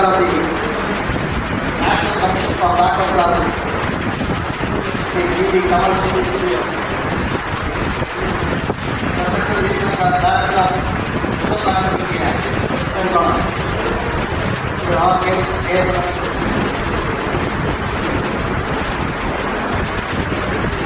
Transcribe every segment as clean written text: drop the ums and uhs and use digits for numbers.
member of the National Commission for Backward Classes, Sri D.D. Kamal Singh, respected Regional Director of Reserve Bank of India, West Bengal, to our case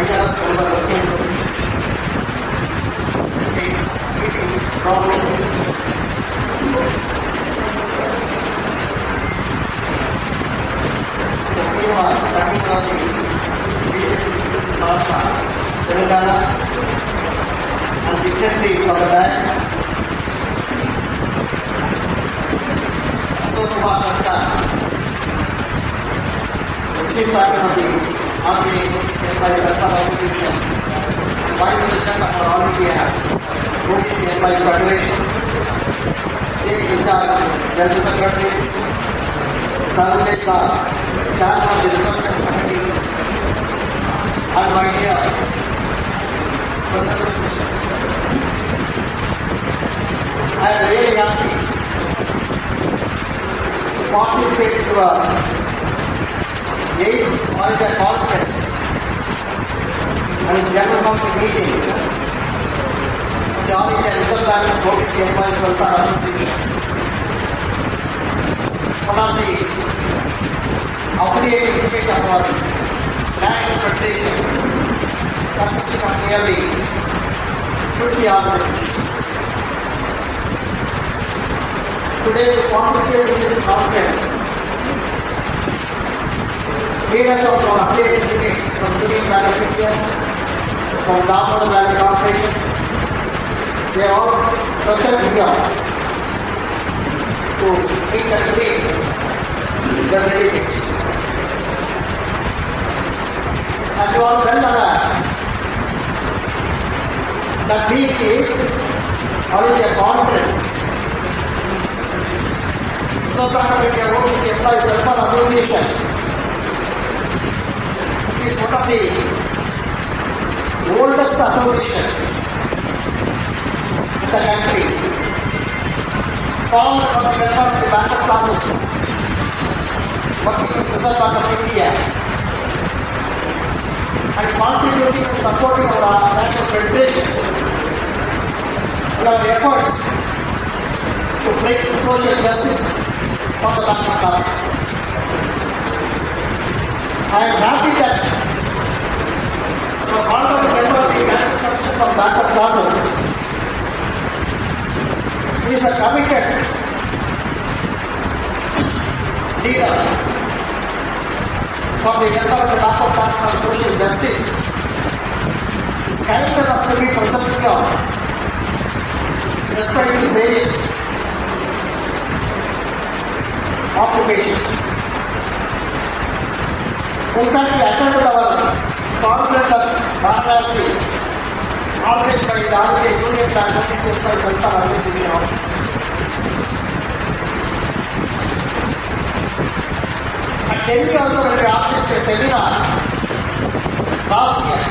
IRS member looking Sri D.D. Robin, Srinivas, Commissioner of the BJP North Telangana, and dignitaries of the dais, Ashok Kumar Shankar, the Chief Patron of the RBI OBC Employees Welfare Association, and Vice President of our All India OBC Employees Federation, J. Incharge, General Secretary, Sanjay Das, Chairman of the Reception Committee, and my dear brothers and sisters, I am really happy to participate in our 8th All India Conference and General Council meeting of the All India Reserve Bank OBC Employees Welfare Association. One of the affiliated unit of our national federation consisting of nearly 50 organizations. Today to participate in this conference, leaders of our affiliated units from Union Bank of India, from Damodar Valley Corporation, they are all present here to meet and greet the delegates. As you all well aware, that week is All India Conference. Reserve Bank of India OBC Employees Welfare Association is one of the oldest association in the country, formed from the welfare of the backward classes, working in Reserve Bank of India, and contributing and supporting our national federation and our efforts to bring social justice for the backward classes. I am happy that our honorable member of the National Commission for Backward Classes is a committed leader for the welfare of the backward classes and social justice. Is kind enough to be present here despite his various occupations. In fact, he attended our conference at Varanasi, organized by the RBI Union Bank OBC Employees Welfare Association also. At Delhi also, when we organized a seminar last year,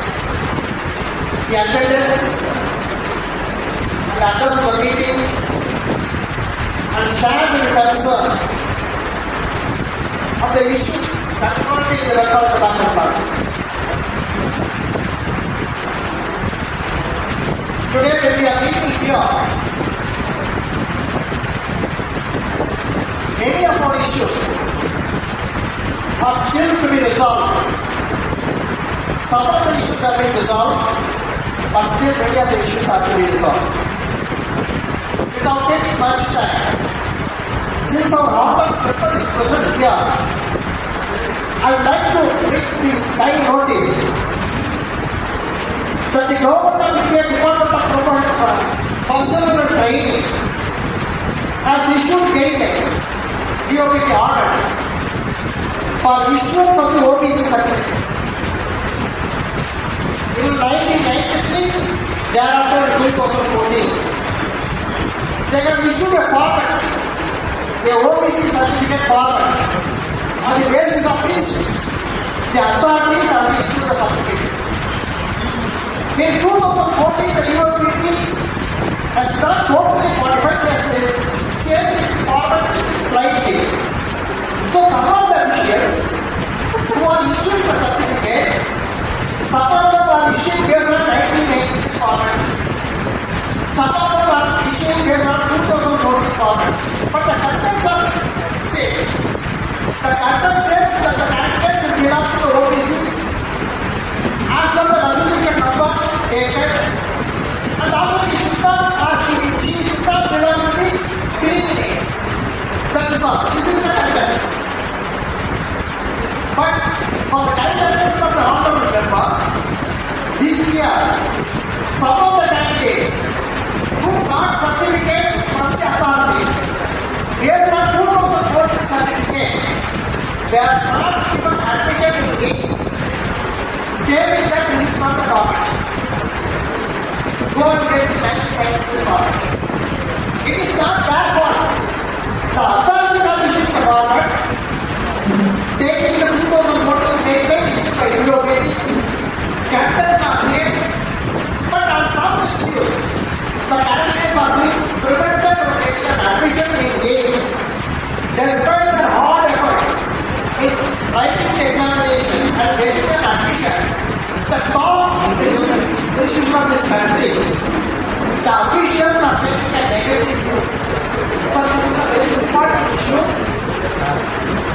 he attended and addressed the meeting and shared the concern of the issues confronting the welfare of the backward classes. Today, when we are meeting here, many of our issues are still to be resolved. Some of the issues have been resolved, but still many of the issues have to be resolved. Without taking much time, since our honorable member is present here, I would like to bring this kind notice that the Government of India Department of Personnel and Training has issued guidelines, DOPT orders, for issuance of the OBC certificate. In 1993, thereafter in 2014, they have issued a format, the OBC certificate format, on the basis of which the authorities have issued the certificates. In 2014, the DOPT has not totally modified the change in the format slightly. chapter says that the candidates will belong to the OBC as per the resolution number dated, and also he should not or she should not belong to the preliminary. That is all. This is the content. But for the guidelines of the honorable member, this year, some of the candidates who got certificates from the authorities, based on 2014 certificate, they are not given admission to the stating that this is not the government. Go and get the certificate to the government. It is not that one. The authorities are issuing the government, taking the 2014 data issued by UOBT, captains are there, but on some issues, the candidates are being prevented from getting an admission in age, despite their hard efforts in writing the examination and getting an admission. The top institution of this country, the officials are taking a negative view. So this is a very important issue.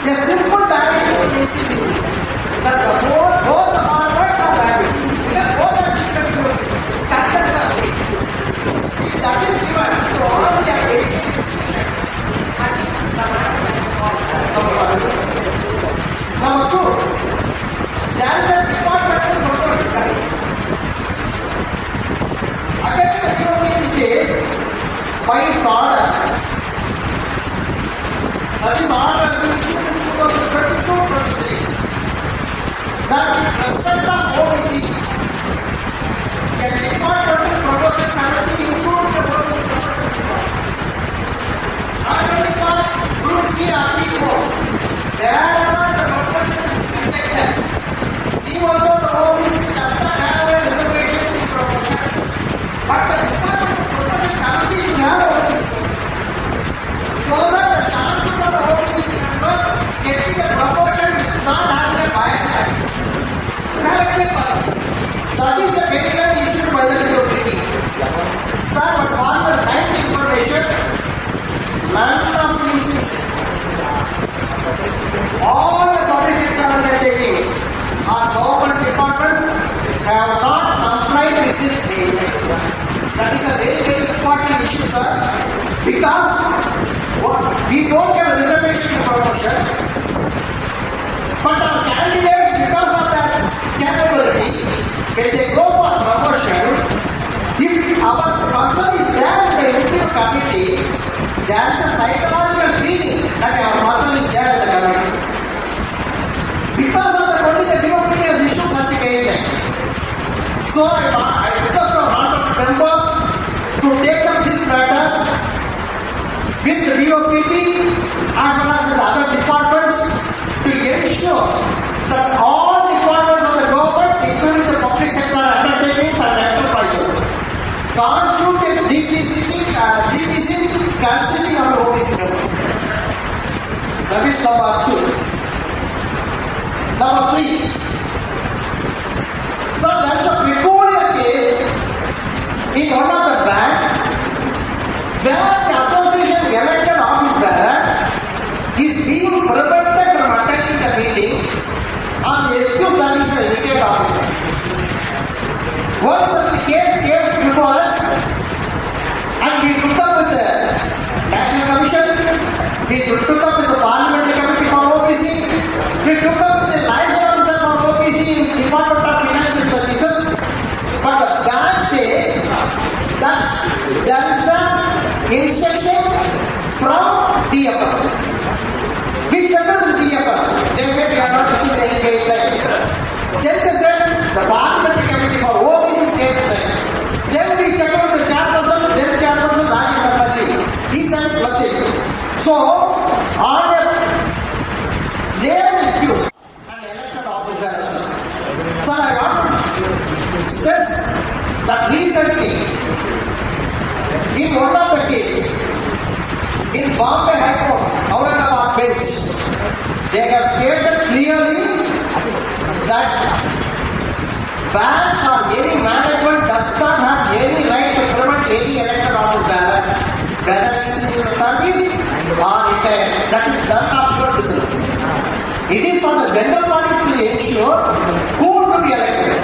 A simple directive to ACBC that the both the markets are valid. Because both are different to captains are free. If that is given to all the agencies, I think the matter is solved. Number two, there is a departmental proposal. Again, the document says, by its order, that is order issued in 2022-23, that respect of OBC, a departmental proposal committee including the OBC identified Group C article. Therefore, the proposal is rejected. Even though the OBC does not have a reservation in the proposal, but the departmental proposal committee should have a so that the chances of the OBC member getting a promotion is not having a bias. That is the guideline issued by the DOPT. Sir, but for the right information, none of these instances, all the public sector undertakings or government departments have not complied with this guideline. That is a very, very important issue, sir, because we don't have a reservation in promotion, but our candidates, because of their capability, when they go for promotion, if our person is there in the interview committee, there is a psychological feeling that our person is there in the committee. Because of the only the DOPT has issued such a guideline. So I request our honorable member to take up this matter with the DOPT as well as with other departments to ensure that all departments of the government, including the public sector undertakings and enterprises, contribute DPC considering our OBC government. That is number two. Number three. So there is a peculiar case in one of the bank where the association elected office bearer is being prevented from attending the meeting on the excuse that he is a retired officer. Once such a case came before us, and we took up with the National Commission, we took up with the Parliamentary Committee for OBC, we took up with the liaison officer for OBC in the Department of Financial Services, but the bank says that there is an instruction from DFS. We checked with the DFS. They said we are not issuing any guideline. Then they said the Parliamentary Committee for OBC guideline. Then we checked with the chairperson, then chairperson Rajesh Banerjee. He said nothing. So, on the lame excuse and elected officers, so I want to stress that recently, in one of the cases, in Bombay High Court, Aurangabad bench, they have stated clearly that bank or any management does not have any right to prevent any elected office bearer, whether he is in the service or retired. That is none of your business. It is for the general body to ensure who to be elected.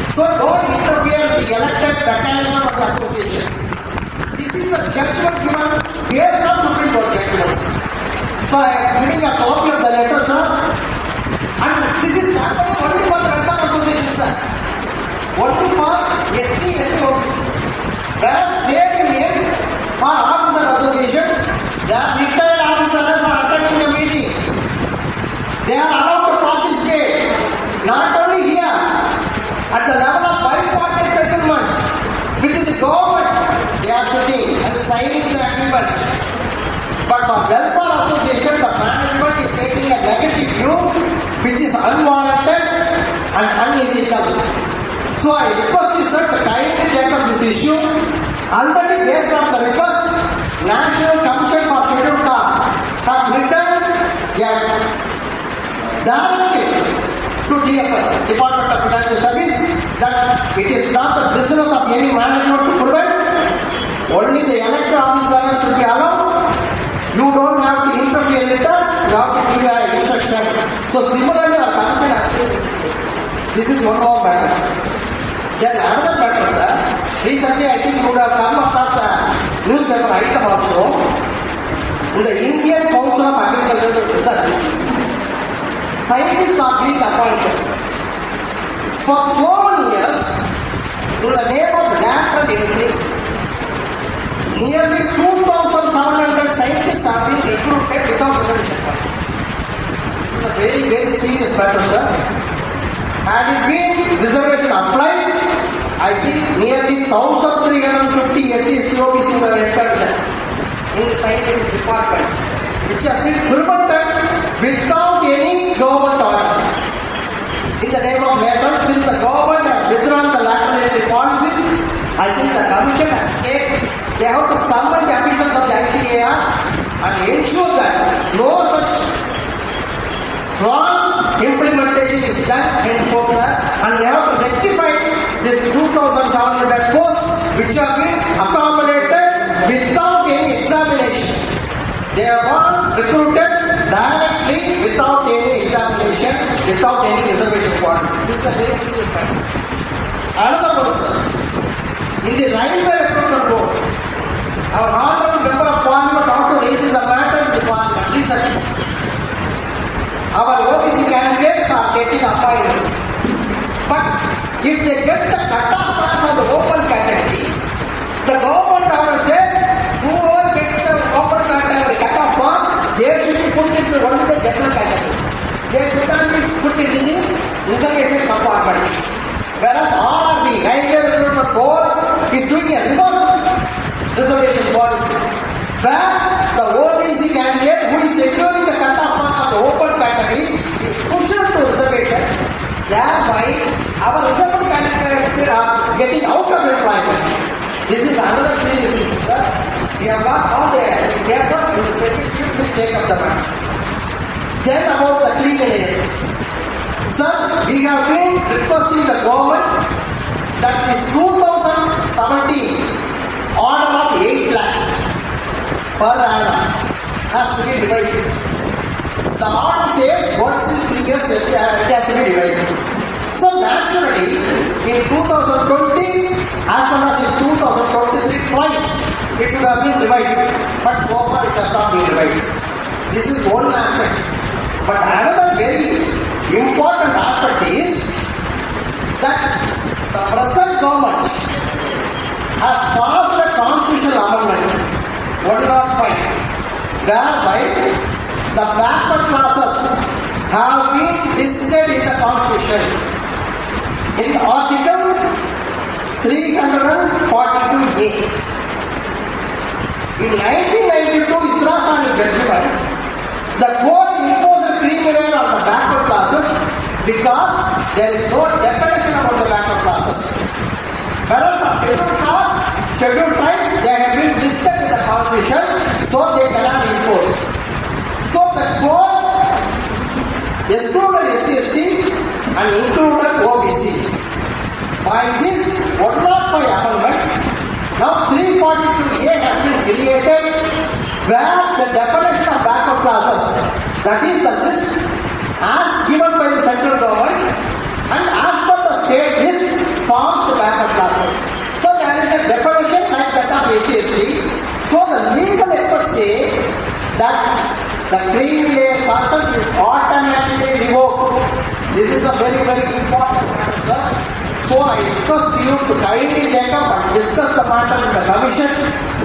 So don't interfere with the elected mechanism of the association. This is a judgment given based on Supreme Court judgments. So I am giving a copy of the letter, sir. And this is happening only for the welfare association, sir. Only for SC, ST, OBC. Whereas trade unions or officer associations, they are retired officers are attending the meeting. They are allowed to participate. Not only here, at the level of bipartite settlement within the government, they are sitting and signing the agreement. But for welfare association, the management is taking a negative view, which is unwarranted and unethical. So I request you, sir, to kindly take up this issue. Already based on the request, National Commission for Scheduled Castes has written directly to DFS, Department of Financial Service, that it is not the business of any management to prevent. Only the elected officer should be allowed. You don't have to interfere with that. You have to give an instruction. So similarly, our commission has to. This is one more matter. Then another matter, sir. Recently, I think you would have come across the newspaper item also. In the Indian Council of Agricultural Research, scientists are being appointed. For so many years, in the name of lateral entry, nearly 2,700 scientists are being recruited without reservation. This is a very, very serious matter, sir. Had it been reservation applied, I think nearly 1,350 SC, ST, OBC would have entered there in the scientific department, which has been prevented without any government order. In the name of lateral, since the government has withdrawn the lateral entry policy, I think the commission has taken, they have to summon the officials of the ICAR and ensure that no such wrong implementation is done henceforth, sir, and they have to rectify this 2,700 posts which have been accommodated without any examination. They are all recruited directly without any examination, without any reservation policy. This is a very serious matter. Another one, sir. In the railway recruitment board, our honorable member of parliament also raises the matter in the parliament recently. Our OBC candidates are getting appointed. But if they get the cut-off mark for the open category, the government order says whoever gets the open category cut-off mark, they should be put into only the general category. They should not be put into the reservation compartment. Whereas RRB, Railway Recruitment Board, is doing a reverse reservation policy, where the OBC candidate who is securing the cut-off mark of the open category is pushed to reservation. Thereby, our reserved candidates are getting out of employment. This is another serious issue, sir. We have got all the papers. Please take up the matter. Then about the clean air. Sir, we have been requesting the government that this 2017 order of 8 lakhs per annum has to be revised. The order says once in 3 years it has to be revised. So naturally, in 2020 as well as in 2023 twice it should have been revised. But so far it has not been revised. This is one aspect. But another very important aspect is that the present government has passed a constitutional amendment 105 whereby the backward classes have been listed in the constitution in article 342A. In 1992 Indira Gandhi judgment, the court imposed a criminal on the backward classes because there is no definition about the backward classes. Whereas the scheduled caste, scheduled tribes, they have been listed in the constitution, so they cannot impose. So the court excluded SC/ST and included OBC. By this 105 amendment, now 342A has been created where the definition of backward classes, that is the list as given by the central government and as per the state list forms the backup classes. So there is a definition like that of SC/ST. So the legal experts say that the creamy layer concept is automatically revoked. This is a very, very important matter, sir. So I request you to kindly take up and discuss the matter in the commission,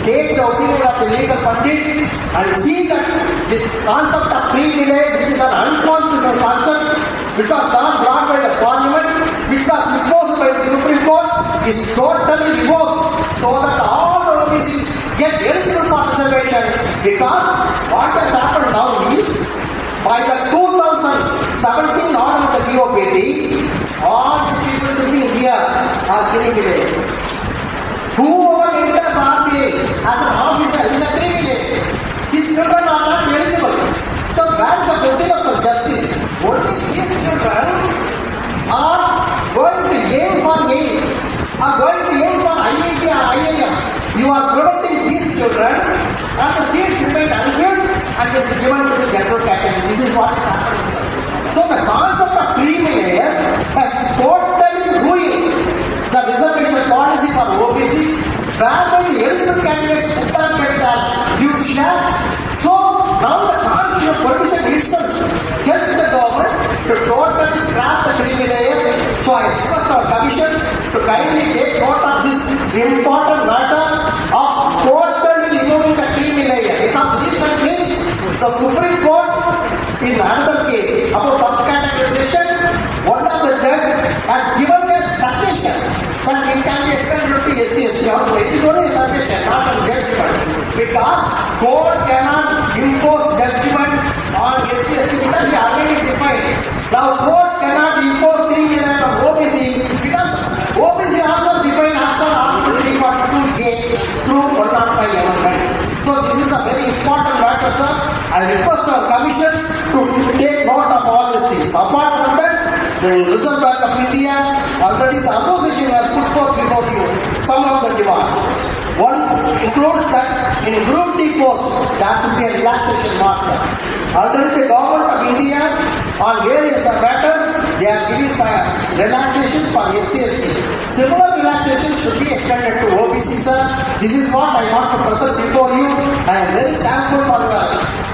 take the opinion of the legal pundits and see that this concept of pre-delay, which is an unconstitutional concept, which was not brought by the parliament, which was imposed by the Supreme Court, is totally revoked so that all the OBCs get eligible for reservation, because what has happened now is by the 2017 order of the DOPT, all the people sitting here are creamy layer. Whoever enters RBI as an officer is a creamy layer. His children are not eligible. So where is the president of justice? Only his children are going to aim for aims, are going to aim for IIT or IIM. You are preventing these children and the seats remain unfilled and is given to the general category. This is what is happening. So the concept of creamy layer has totally ruined the reservation policy for OBC, whereby the eligible candidates do not get their due share. So now the constitutional provision itself helps the government to totally scrap the creamy layer. So I request our commission to kindly take note of this important matter of totally removing the creamy layer. Because recently the Supreme Court in another case about subcategorization, one of the judge has given a suggestion that it can be extended to SC/ST also. It is only a suggestion, not a judgment, because court cannot impose judgment on SC/ST because we already defined. Now court cannot impose creamy layer on OBC because OBC also defined as per Article 342A through 105 amendment. So this is a very important matter, sir. I request our commission to take note of all these things. Apart from that, the Reserve Bank of India, already the association has put forth before you some of the demands. One includes that in Group D post, there should be a relaxation mark, sir. Already the government of India on various matters, they are giving relaxations for SC/ST. Similar relaxations should be extended to OBC, sir. This is what I want to present before you. I am very thankful for your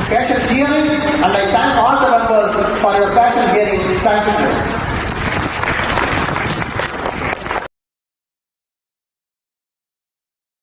patient hearing and I thank all the members for your patient hearing. Thank you.